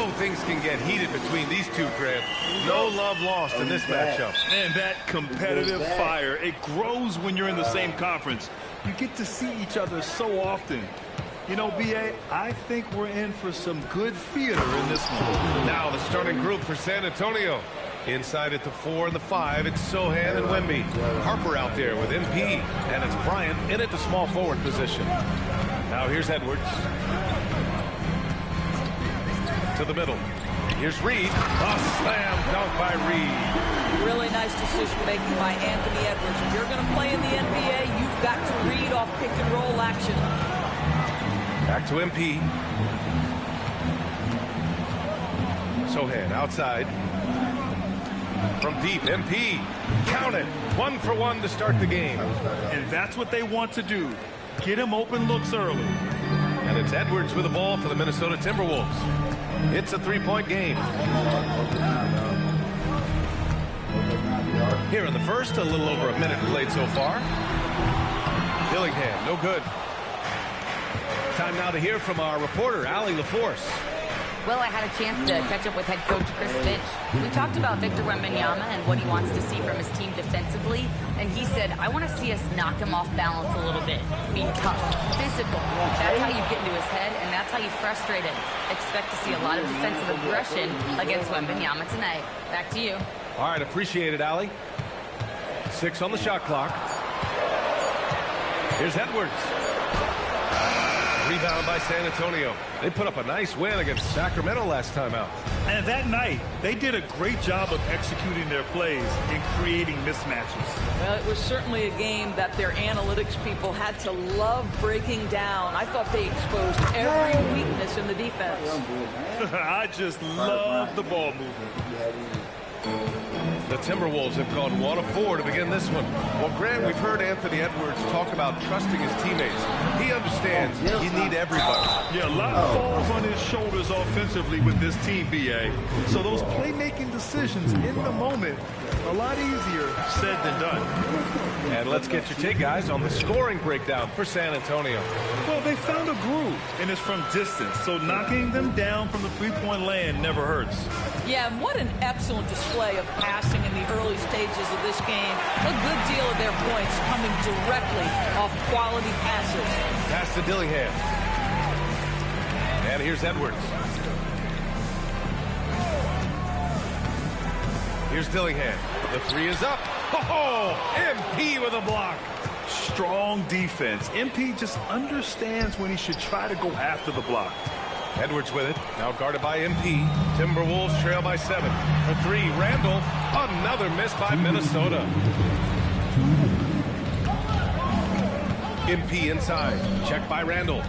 know things can get heated between these two, Grant. No love lost in this matchup. And that competitive fire, it grows when you're in the same conference. You get to see each other so often. You know, B.A., I think we're in for some good theater in this one. Now the starting group for San Antonio. Inside at the 4 and the 5, it's Sohan and Wemby. Harper out there with MP. And it's Bryant in at the small forward position. Now here's Edwards. To the middle. Here's Reed. A slam dunk by Reed. Really nice decision making by Anthony Edwards. If you're going to play in the NBA, you've got to read off pick and roll action. Back to MP. Sohan outside. From deep, MP. Count it. 1 for 1 to start the game. And that's what they want to do. Get him open looks early. And it's Edwards with the ball for the Minnesota Timberwolves. It's a 3-point game. Here in the first, a little over a minute played so far. Dillingham, no good. Time now to hear from our reporter, Allie LaForce. Well, I had a chance to catch up with head coach Chris Finch. We talked about Victor Wembanyama and what he wants to see from his team defensively. And he said, I want to see us knock him off balance a little bit. Be tough, physical. That's how you get into his head, and that's how you frustrate him. Expect to see a lot of defensive aggression against Wembanyama tonight. Back to you. All right, appreciate it, Allie. 6 on the shot clock. Here's Edwards. Rebound by San Antonio. They put up a nice win against Sacramento last time out. And that night, they did a great job of executing their plays and creating mismatches. Well, it was certainly a game that their analytics people had to love breaking down. I thought they exposed every weakness in the defense. I just love the ball movement. The Timberwolves have gone 1 of 4 to begin this one. Well, Grant, we've heard Anthony Edwards talk about trusting his teammates. He understands you need everybody. Yeah, a lot falls on his shoulders offensively with this team, B.A. So those playmaking decisions in the moment, a lot easier said than done. And let's get your take, guys, on the scoring breakdown for San Antonio. Well, they found a groove, and it's from distance. So knocking them down from the three-point land never hurts. Yeah, and what an excellent display of passing in the early stages of this game. A good deal of their points coming directly off quality passes. Pass to Dillingham. And here's Edwards. Here's Dillingham. The 3 is up. Oh, MP with a block. Strong defense. MP just understands when he should try to go after the block. Edwards with it. Now guarded by MP. Timberwolves trail by 7. For 3, Randall. Another miss by Minnesota. MP inside. Check by Randall.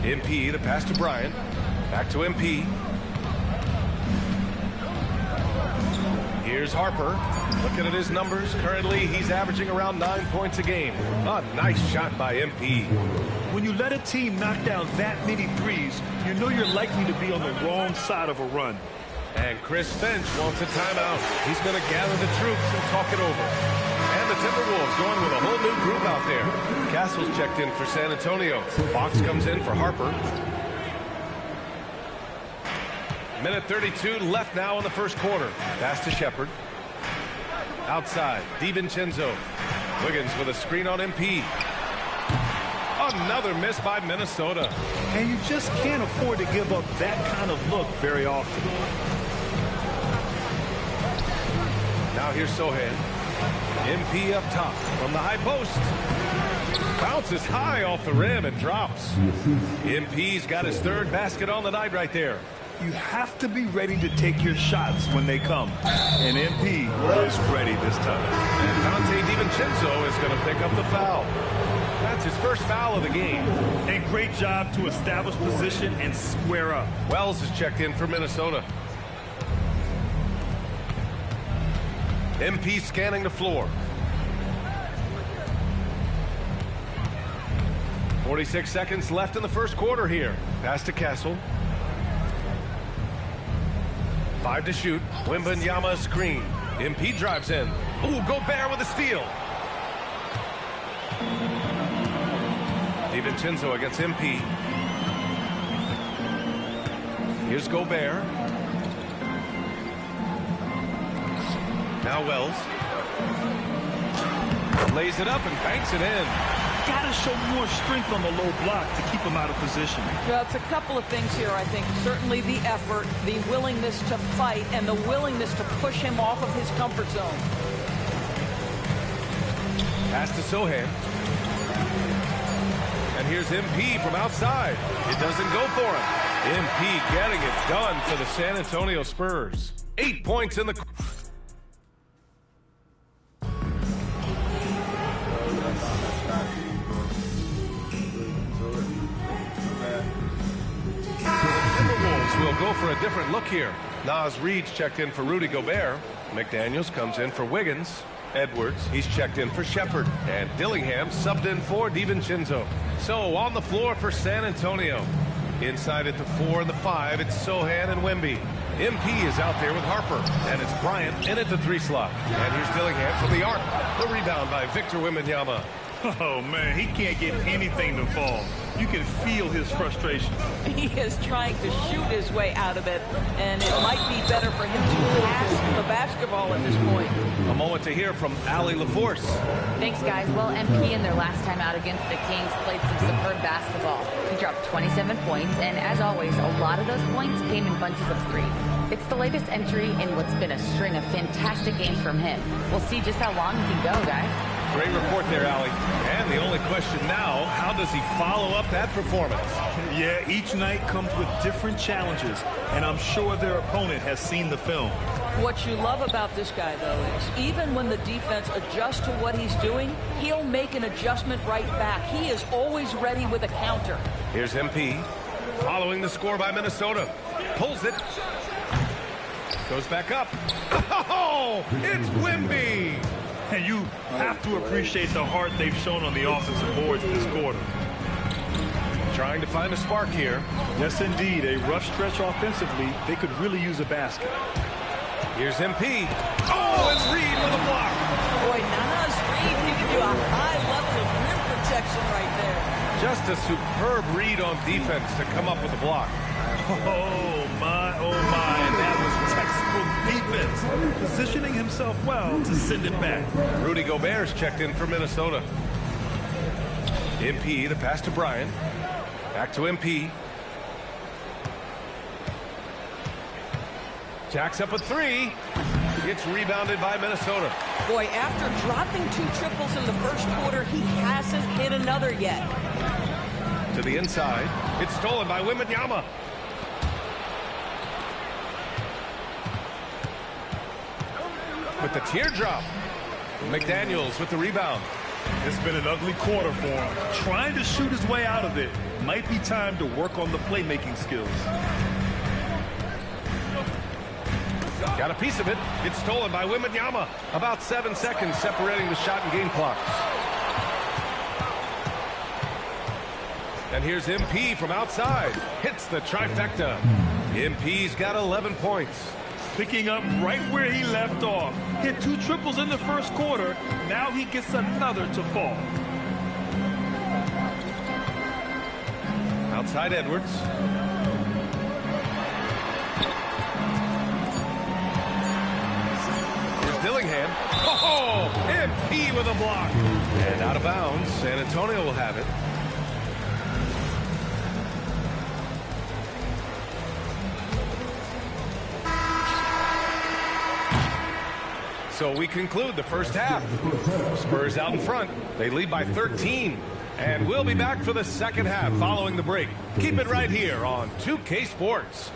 MP, the pass to Bryant. Back to MP. Here's Harper. Looking at his numbers, currently he's averaging around 9 points a game. A nice shot by MP. When you let a team knock down that many threes, you know you're likely to be on the wrong side of a run. And Chris Finch wants a timeout. He's going to gather the troops and talk it over. And the Timberwolves going with a whole new group out there. Castle's checked in for San Antonio. Fox comes in for Harper. Minute 32 left now in the first quarter. Pass to Shepard. Outside, DiVincenzo. Wiggins with a screen on MP. Another miss by Minnesota. And you just can't afford to give up that kind of look very often. Now here's Sohan. MP up top from the high post. Bounces high off the rim and drops. MP's got his 3rd basket on the night right there. You have to be ready to take your shots when they come. And MP is ready this time. And Dante DiVincenzo is going to pick up the foul. That's his first foul of the game. And great job to establish position and square up. Wells is checked in for Minnesota. MP scanning the floor. 46 seconds left in the first quarter here. Pass to Castle. 5 to shoot. Wembanyama screen. MP drives in. Ooh, Gobert with a steal. DiVincenzo against MP. Here's Gobert. Now Wells. Lays it up and banks it in. Gotta show more strength on the low block to keep him out of position. Well, it's a couple of things here, I think. Certainly the effort, the willingness to fight, and the willingness to push him off of his comfort zone. Pass to Sohan. And here's MP from outside. It doesn't go for him. MP getting it done for the San Antonio Spurs. 8 points in the... Timberwolves will go for a different look here. Naz Reid's checked in for Rudy Gobert. McDaniels comes in for Wiggins. Edwards, he's checked in for Shepard. And Dillingham subbed in for DiVincenzo. So on the floor for San Antonio. Inside at the 4 and the 5, it's Sohan and Wemby. MP is out there with Harper. And it's Bryant in at the 3 slot. And here's Dillingham from the arc. The rebound by Victor Wembanyama. Oh, man, he can't get anything to fall. You can feel his frustration. He is trying to shoot his way out of it, and it might be better for him to pass the basketball at this point. A moment to hear from Allie LaForce. Thanks, guys. Well, MP in their last time out against the Kings played some superb basketball. He dropped 27 points, and as always, a lot of those points came in bunches of 3. It's the latest entry in what's been a string of fantastic games from him. We'll see just how long he can go, guys. Great report there, Allie. And the only question now, how does he follow up that performance? Yeah, each night comes with different challenges, and I'm sure their opponent has seen the film. What you love about this guy, though, is even when the defense adjusts to what he's doing, he'll make an adjustment right back. He is always ready with a counter. Here's MP, following the score by Minnesota. Pulls it. Goes back up. Oh, it's Wemby! And you have to appreciate the heart they've shown on the offensive boards this quarter. Trying to find a spark here. Yes, indeed. A rough stretch offensively. They could really use a basket. Here's MP. Oh, and Reid with a block. Boy, Naz Reid giving you a high level of rim protection right there. Just a superb read on defense to come up with a block. Oh, my, oh, my. That was textbook defense. Positioning himself well to send it back. Rudy Gobert's checked in for Minnesota. MP, the pass to Bryant. Back to MP. Jacks up a 3. It's rebounded by Minnesota. Boy, after dropping 2 triples in the first quarter, he hasn't hit another yet. To the inside. It's stolen by Wembanyama. With the teardrop. McDaniels with the rebound. It's been an ugly quarter for him. Trying to shoot his way out of it. Might be time to work on the playmaking skills. Got a piece of it. It's stolen by Wembanyama. About 7 seconds separating the shot and game clocks. And here's MP from outside. Hits the trifecta. MP's got 11 points. Picking up right where he left off. Hit 2 triples in the first quarter. Now he gets another to fall. Outside Edwards. Here's Dillingham. Oh, MP with a block. And out of bounds. San Antonio will have it. So we conclude the first half. Spurs out in front. They lead by 13. And we'll be back for the second half following the break. Keep it right here on 2K Sports.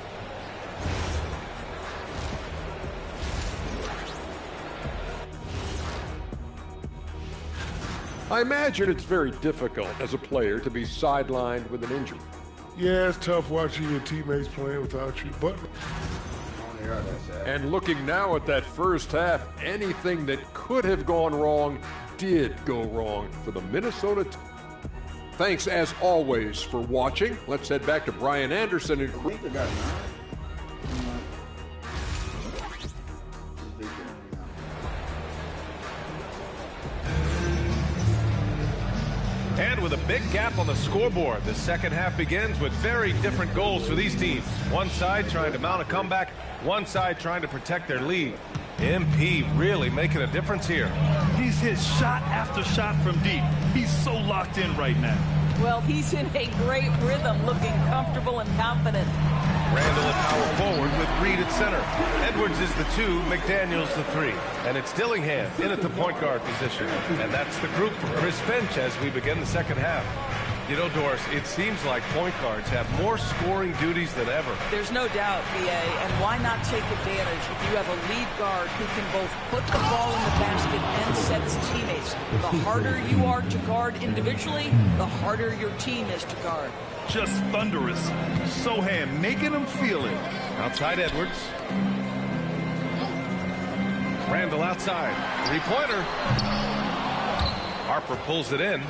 I imagine it's very difficult as a player to be sidelined with an injury. Yeah, it's tough watching your teammates playing without you, but... And looking now at that first half, anything that could have gone wrong did go wrong for the Minnesota team. Thanks, as always, for watching. Let's head back to Brian Anderson and... And with a big gap on the scoreboard. The second half begins with very different goals for these teams. One side trying to mount a comeback, one side trying to protect their lead. MP really making a difference here. He's hit shot after shot from deep. He's so locked in right now. Well, he's in a great rhythm, looking comfortable and confident. Randall at power forward with Reed at center. Edwards is the 2, McDaniels the 3. And it's Dillingham in at the point guard position. And that's the group for Chris Finch as we begin the second half. You know, Doris, it seems like point guards have more scoring duties than ever. There's no doubt, BA, and why not take advantage if you have a lead guard who can both put the ball in the basket and set his teammates. The harder you are to guard individually, the harder your team is to guard. Just thunderous. Sohan making him feel it. Outside Edwards. Randall outside. Three-pointer. Harper pulls it in.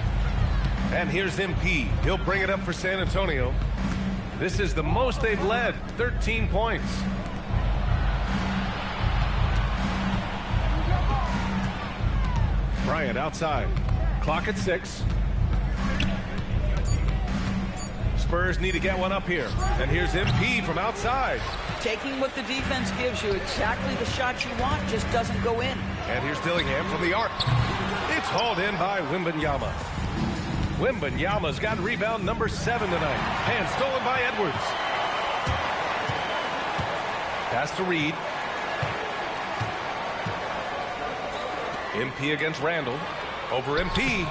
And here's MP. He'll bring it up for San Antonio. This is the most they've led, 13 points. Bryant outside. Clock at 6. Spurs need to get one up here. And here's MP from outside. Taking what the defense gives you, exactly the shot you want, just doesn't go in. And here's Dillingham from the arc. It's hauled in by Wembanyama. Wembanyama's got rebound number 7 tonight. And stolen by Edwards. Pass to Reed. MP against Randall. Over MP.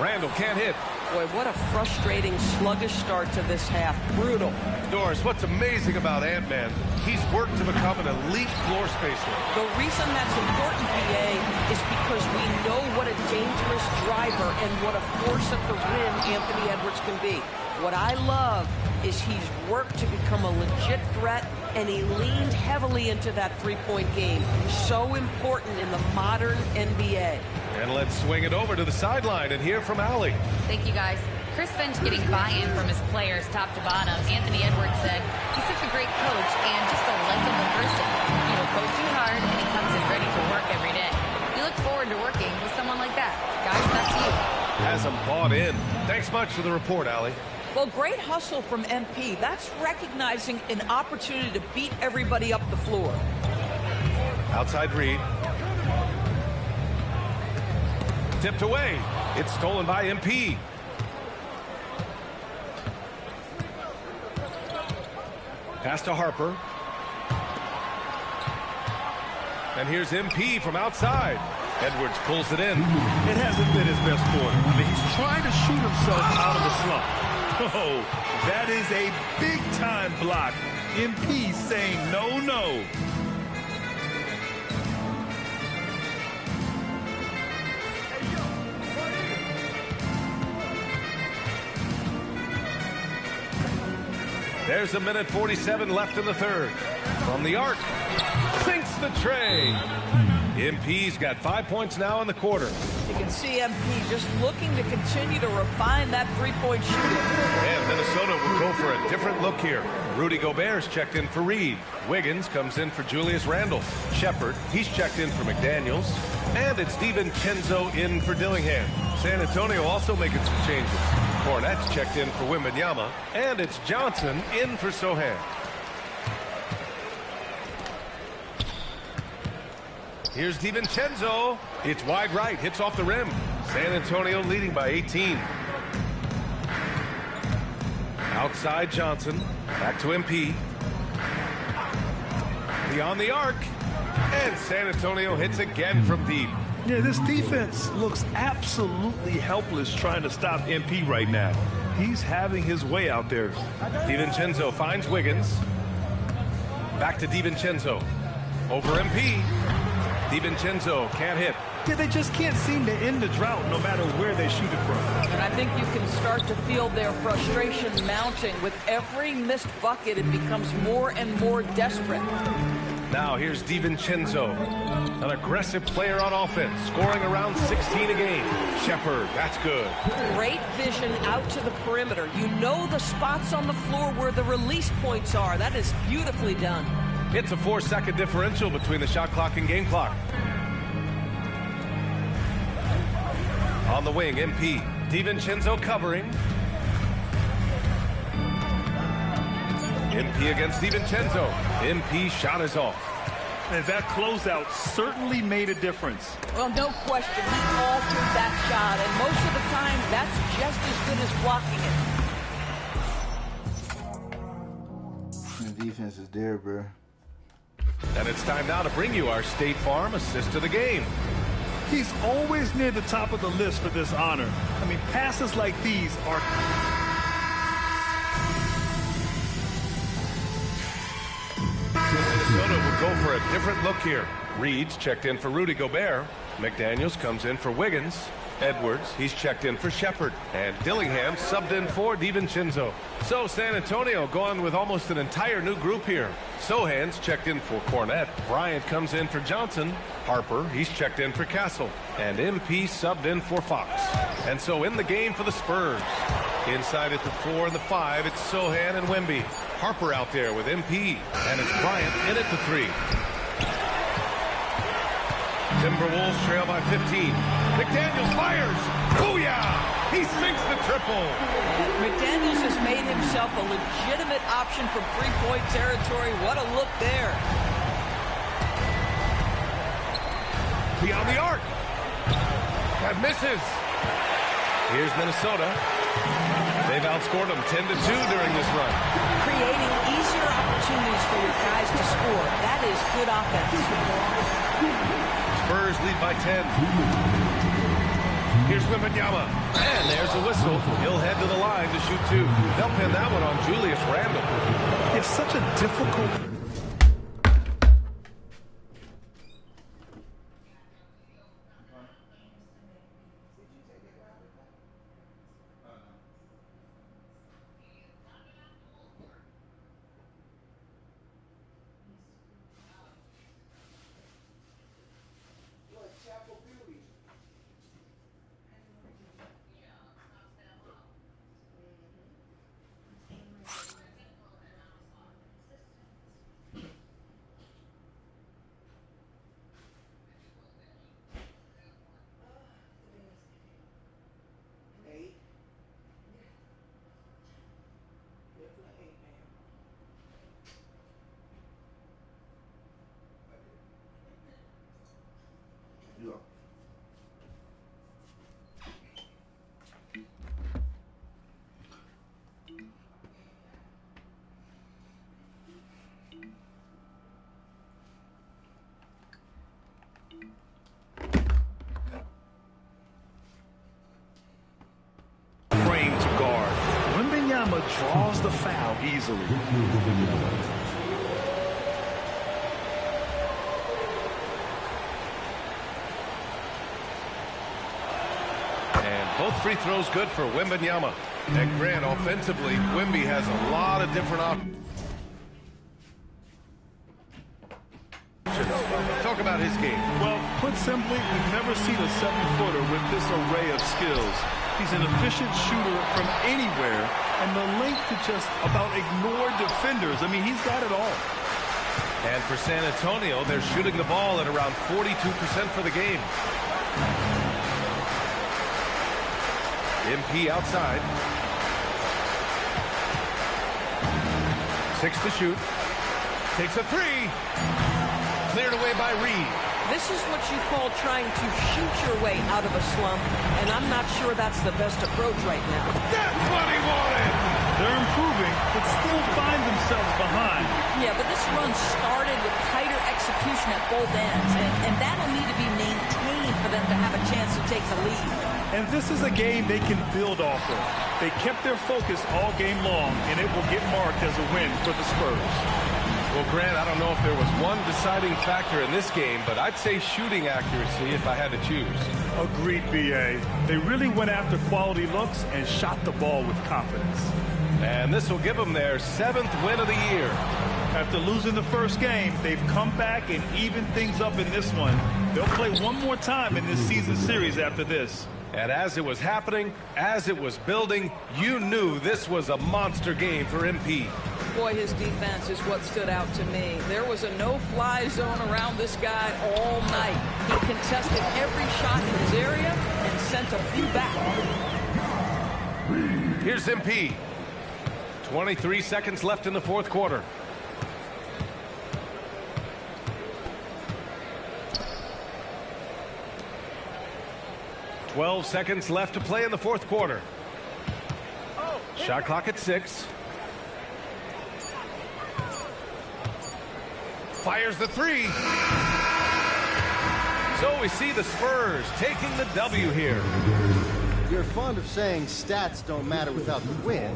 Randall can't hit. Boy, what a frustrating, sluggish start to this half. Brutal. Doris, what's amazing about Ant-Man, he's worked to become an elite floor spacer. The reason that's important, BA, is because we know what a dangerous driver and what a force at the rim Anthony Edwards can be. What I love is he's worked to become a legit threat, and he leaned heavily into that three-point game. So important in the modern NBA. And let's swing it over to the sideline and hear from Allie. Thank you, guys. Chris Finch getting buy-in from his players top to bottom. Anthony Edwards said he's such a great coach and just a likable person. He will coach you hard, and he comes in ready to work every day. We look forward to working with someone like that. Guys, that's you. Has him bought in. Thanks much for the report, Allie. Well, great hustle from MP. That's recognizing an opportunity to beat everybody up the floor. Outside Reed. Tipped away. It's stolen by MP. Pass to Harper. And here's MP from outside. Edwards pulls it in. It hasn't been his best quarter. I mean, he's trying to shoot himself out of a slump. Oh, that is a big-time block. MP saying no, no. There's a minute 47 left in the third. From the arc, sinks the tray. MP's got 5 points now in the quarter. You can see MP just looking to continue to refine that three-point shooting. And Minnesota will go for a different look here. Rudy Gobert's checked in for Reed. Wiggins comes in for Julius Randle. Shepard, he's checked in for McDaniels. And it's DiVincenzo in for Dillingham. San Antonio also making some changes. Cornette's checked in for Wembanyama. And it's Johnson in for Sohan. Here's DiVincenzo. It's wide right. Hits off the rim. San Antonio leading by 18. Outside Johnson. Back to MP. Beyond the arc. And San Antonio hits again from deep. Yeah, this defense looks absolutely helpless trying to stop MP right now. He's having his way out there. DiVincenzo finds Wiggins. Back to DiVincenzo. Over MP. DiVincenzo can't hit. Yeah, they just can't seem to end the drought no matter where they shoot it from. And I think you can start to feel their frustration mounting. With every missed bucket, it becomes more and more desperate. Now here's DiVincenzo, an aggressive player on offense, scoring around 16 a game. Shepard, that's good. Great vision out to the perimeter. You know the spots on the floor where the release points are. That is beautifully done. It's a 4-second differential between the shot clock and game clock. On the wing, MP. DiVincenzo covering. MP against DiVincenzo. MP shot is off. And that closeout certainly made a difference. Well, no question. He altered that shot, and most of the time, that's just as good as blocking it. The defense is there, bro. And it's time now to bring you our State Farm assist of the game. He's always near the top of the list for this honor. I mean, passes like these are... Minnesota will go for a different look here. Reed's checked in for Rudy Gobert. McDaniels comes in for Wiggins. Edwards, he's checked in for Shepard. And Dillingham subbed in for DiVincenzo. So San Antonio going with almost an entire new group here. Sohan's checked in for Cornette. Bryant comes in for Johnson. Harper, he's checked in for Castle. And MP subbed in for Fox. And so in the game for the Spurs. Inside at the 4 and the 5, it's Sohan and Wemby. Harper out there with MP. And it's Bryant in at the 3. Timberwolves trail by 15. McDaniels fires. Booyah! He sinks the triple. McDaniels has made himself a legitimate option from three-point territory. What a look there. Beyond the arc. That misses. Here's Minnesota. They've outscored them 10-2 during this run. Creating easier opportunities for your guys to score. That is good offense. Spurs lead by 10. Here's Wembanyama. And there's a whistle. He'll head to the line to shoot 2. They'll pin that one on Julius Randle. It's such a difficult... draws the foul easily. And both free throws good for Wembanyama. And Grant, offensively, Wemby has a lot of different options. Talk about his game. Well, put simply, we've never seen a 7-footer with this array of skills. He's an efficient shooter from anywhere, and the length to just about ignore defenders. I mean, he's got it all. And for San Antonio, they're shooting the ball at around 42% for the game. MP outside. 6 to shoot. Takes a 3. Cleared away by Reed. This is what you call trying to shoot your way out of a slump, and I'm not sure that's the best approach right now. That's what he wanted! They're improving, but still find themselves behind. Yeah, but this run started with tighter execution at both ends, and that'll need to be maintained for them to have a chance to take the lead. And this is a game they can build off of. They kept their focus all game long, and it will get marked as a win for the Spurs. Well, Grant, I don't know if there was one deciding factor in this game, but I'd say shooting accuracy if I had to choose. Agreed, B.A. They really went after quality looks and shot the ball with confidence. And this will give them their 7th win of the year. After losing the first game, they've come back and evened things up in this one. They'll play one more time in this season series after this. And as it was happening, as it was building, you knew this was a monster game for MP. Boy, his defense is what stood out to me. There was a no-fly zone around this guy all night. He contested every shot in his area and sent a few back. Here's MP. 23 seconds left in the fourth quarter. "12 seconds left to play in the fourth quarter. Shot clock at 6. Fires the 3. So we see the Spurs taking the W here. You're fond of saying stats don't matter without the win.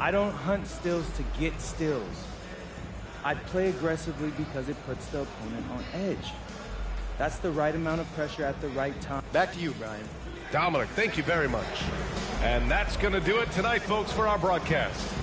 I don't hunt steals to get steals. I play aggressively because it puts the opponent on edge. That's the right amount of pressure at the right time. Back to you, Brian. Dominic, thank you very much. And that's going to do it tonight, folks, for our broadcast.